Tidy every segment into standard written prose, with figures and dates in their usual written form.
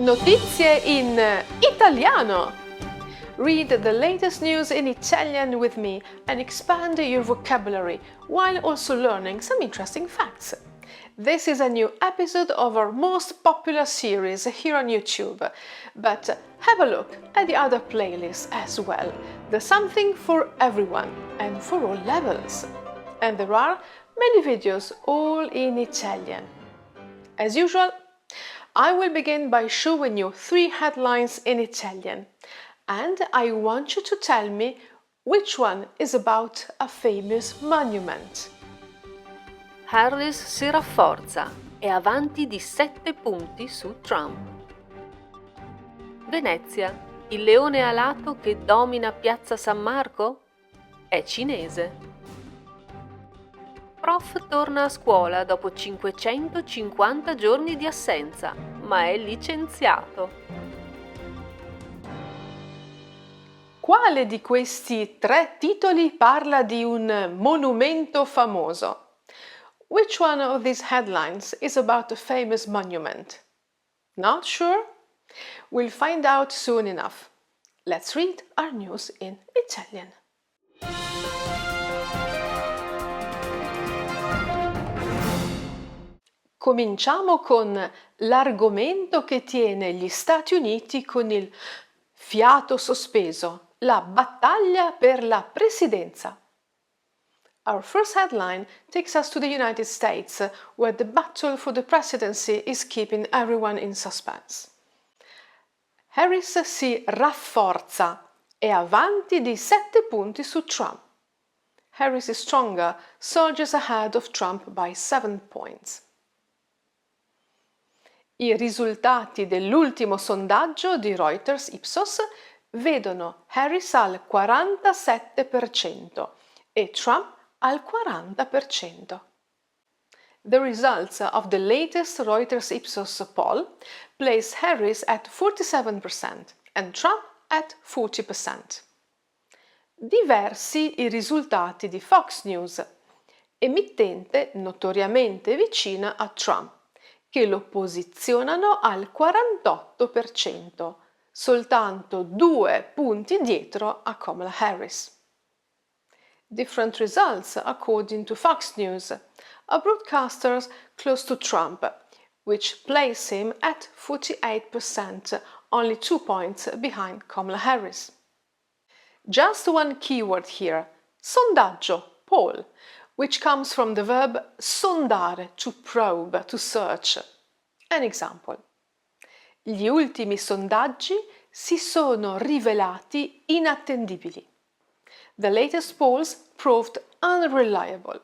Notizie in italiano. Read the latest news in Italian with me and expand your vocabulary while also learning some interesting facts. This is a new episode of our most popular series here on YouTube, but have a look at the other playlists as well. There's something for everyone and for all levels. And there are many videos all in Italian. As usual, I will begin by showing you 3 headlines in Italian, and I want you to tell me which one is about a famous monument. Harris si rafforza, è avanti di 7 punti su Trump. Venezia, il leone alato che domina Piazza San Marco? È cinese. Prof torna a scuola dopo 550 giorni di assenza, ma è licenziato. Quale di questi 3 titoli parla di un monumento famoso? Which one of these headlines is about a famous monument? Not sure? We'll find out soon enough. Let's read our news in Italian. Cominciamo con l'argomento che tiene gli Stati Uniti con il fiato sospeso, la battaglia per la presidenza. Our first headline takes us to the United States, where the battle for the presidency is keeping everyone in suspense. Harris si rafforza, è avanti di 7 punti su Trump. Harris is stronger, surges ahead of Trump by 7 points. I risultati dell'ultimo sondaggio di Reuters Ipsos vedono Harris al 47% e Trump al 40%. The results of the latest Reuters Ipsos poll place Harris at 47% and Trump at 40%. Diversi i risultati di Fox News, emittente notoriamente vicina a Trump, che lo posizionano al 48%, soltanto 2 punti dietro a Kamala Harris. Different results according to Fox News, a broadcaster close to Trump, which place him at 48%, only 2 points behind Kamala Harris. Just one keyword here, sondaggio, poll, which comes from the verb sondare, to probe, to search. An example. Gli ultimi sondaggi si sono rivelati inattendibili. The latest polls proved unreliable.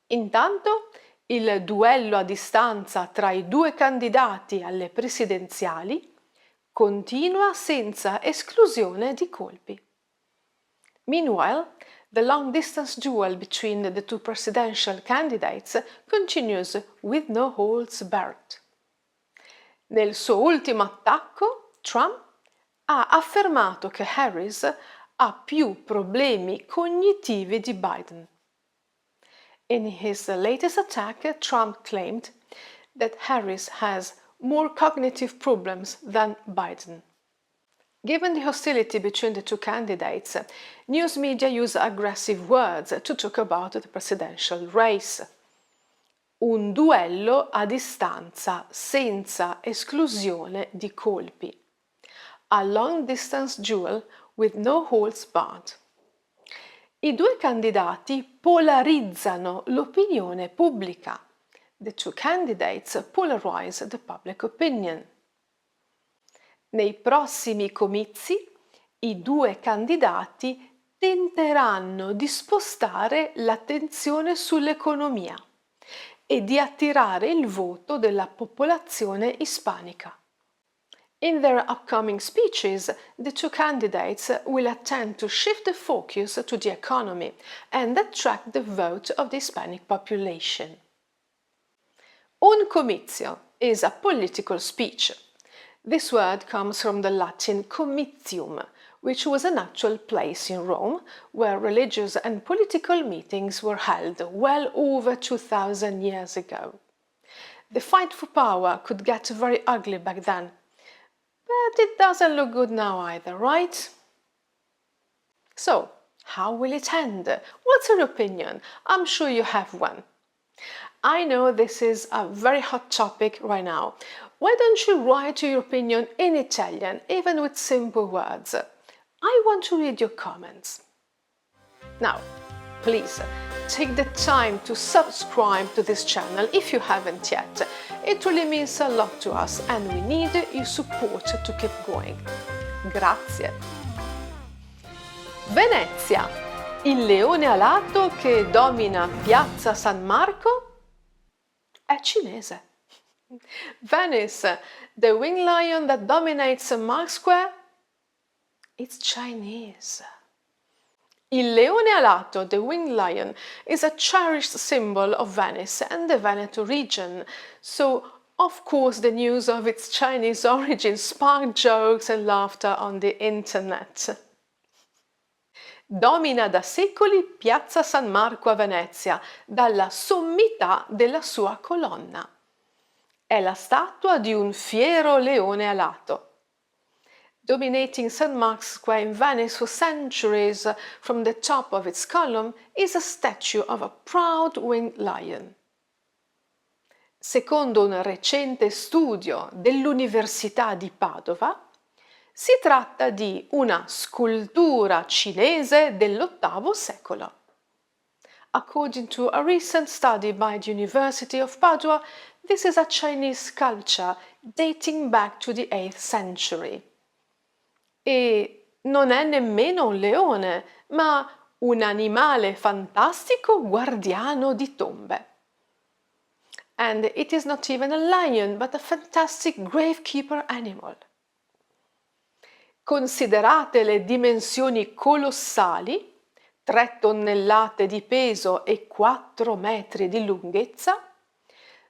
Intanto, il duello a distanza tra i 2 candidati alle presidenziali continua senza esclusione di colpi. Meanwhile, the long-distance duel between the 2 presidential candidates continues with no holds barred. Nel suo ultimo attacco, Trump ha affermato che Harris ha più problemi cognitivi di Biden. In his latest attack, Trump claimed that Harris has more cognitive problems than Biden. Given the hostility between the 2 candidates, news media use aggressive words to talk about the presidential race. Un duello a distanza senza esclusione di colpi. A long-distance duel with no holds barred. I 2 candidati polarizzano l'opinione pubblica. The 2 candidates polarize the public opinion. Nei prossimi comizi, i 2 candidati tenteranno di spostare l'attenzione sull'economia e di attirare il voto della popolazione ispanica. In their upcoming speeches, the 2 candidates will attempt to shift the focus to the economy and attract the vote of the Hispanic population. Un comizio is a political speech. This word comes from the Latin comitium, which was an actual place in Rome where religious and political meetings were held well over 2000 years ago. The fight for power could get very ugly back then. But it doesn't look good now either, right? So, how will it end? What's your opinion? I'm sure you have one. I know this is a very hot topic right now. Why don't you write your opinion in Italian, even with simple words? I want to read your comments. Now, please take the time to subscribe to this channel if you haven't yet. It really means a lot to us and we need your support to keep going. Grazie. Venezia, il leone alato che domina Piazza San Marco è cinese. Venice, the winged lion that dominates St. Mark's Square, it's Chinese. Il leone alato, the winged lion, is a cherished symbol of Venice and the Veneto region, so of course the news of its Chinese origin sparked jokes and laughter on the internet. Domina da secoli Piazza San Marco a Venezia, dalla sommità della sua colonna. È la statua di un fiero leone alato. Dominating St. Mark's Square in Venice for centuries from the top of its column is a statue of a proud winged lion. Secondo un recente studio dell'Università di Padova, si tratta di una scultura cinese dell'VIII secolo. According to a recent study by the University of Padua, this is a Chinese sculpture dating back to the 8th century. E non è nemmeno un leone, ma un animale fantastico guardiano di tombe. And it is not even a lion, but a fantastic gravekeeper animal. Considerate le dimensioni colossali, 3 tonnellate di peso e 4 metri di lunghezza,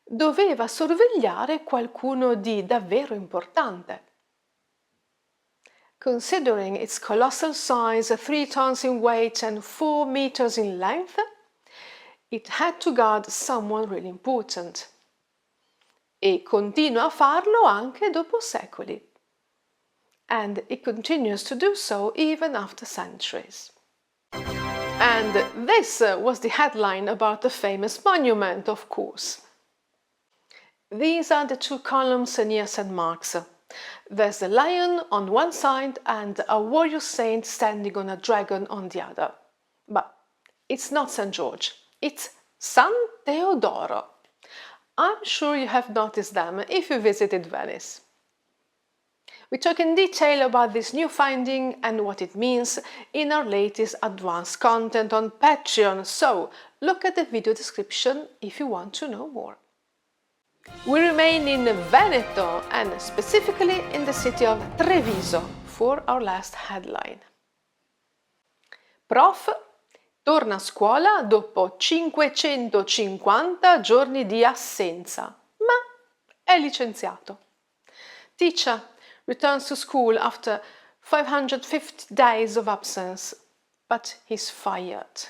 doveva sorvegliare qualcuno di davvero importante. Considering its colossal size, 3 tons in weight and 4 meters in length, it had to guard someone really important. E continua a farlo anche dopo secoli. And it continues to do so even after centuries. And this was the headline about the famous monument, of course. These are the 2 columns near St. Mark's. There's a lion on one side and a warrior saint standing on a dragon on the other. But it's not St. George, it's San Teodoro. I'm sure you have noticed them if you visited Venice. We talk in detail about this new finding and what it means in our latest advanced content on Patreon, so look at the video description if you want to know more. We remain in Veneto and specifically in the city of Treviso for our last headline. Prof torna a scuola dopo 550 giorni di assenza, ma è licenziato. Teacher returns to school after 550 days of absence, but he's fired.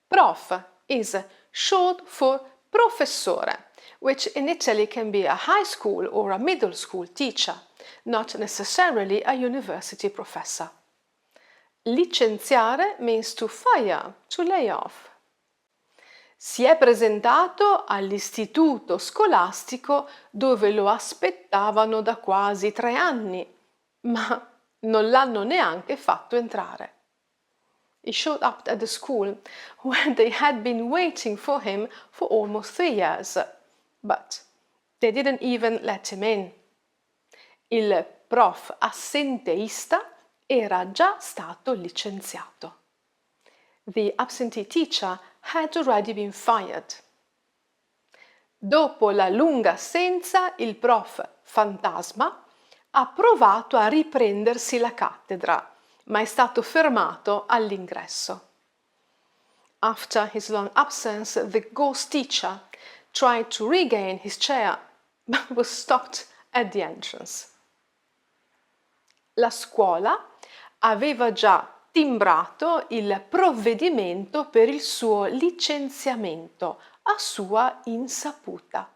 Prof is short for professore, which in Italy can be a high school or a middle school teacher, not necessarily a university professor. Licenziare means to fire, to lay off. Si è presentato all'istituto scolastico dove lo aspettavano da quasi 3 anni, ma non l'hanno neanche fatto entrare. He showed up at the school where they had been waiting for him for almost 3 years, but they didn't even let him in. Il prof assenteista era già stato licenziato. The absentee teacher had already been fired. Dopo la lunga assenza, il prof fantasma ha provato a riprendersi la cattedra, ma è stato fermato all'ingresso. After his long absence, the ghost teacher tried to regain his chair, but was stopped at the entrance. La scuola aveva già timbrato il provvedimento per il suo licenziamento a sua insaputa.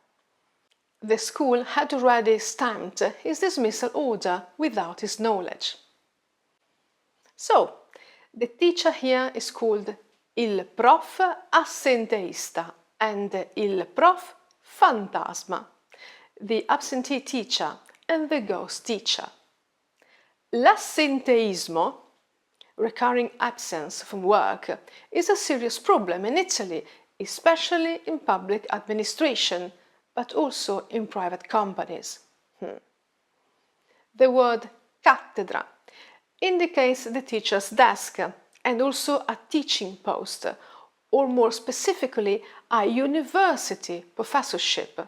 The school had already stamped his dismissal order without his knowledge. So, the teacher here is called il prof assenteista and il prof fantasma, the absentee teacher and the ghost teacher. L'assenteismo, recurring absence from work, is a serious problem in Italy, especially in public administration, but also in private companies. The word cattedra indicates the teacher's desk and also a teaching post, or more specifically, a university professorship.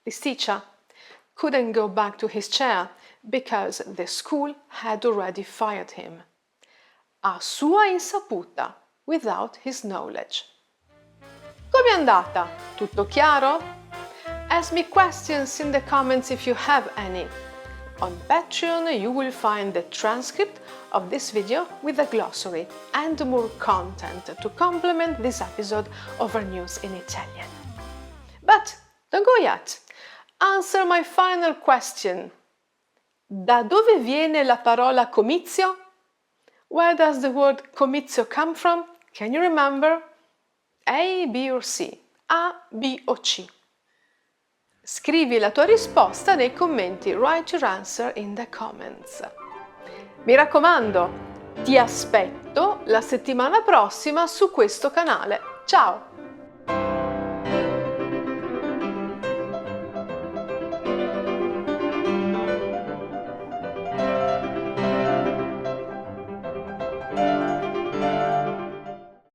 This teacher couldn't go back to his chair because the school had already fired him. A sua insaputa, without his knowledge. Com'è andata? Tutto chiaro? Ask me questions in the comments if you have any. On Patreon you will find the transcript of this video with a glossary and more content to complement this episode of our news in Italian. But don't go yet. Answer my final question. Da dove viene la parola comizio? Where does the word comizio come from? Can you remember? A, B or C? A, B o C? Scrivi la tua risposta nei commenti. Write your answer in the comments. Mi raccomando, ti aspetto la settimana prossima su questo canale. Ciao!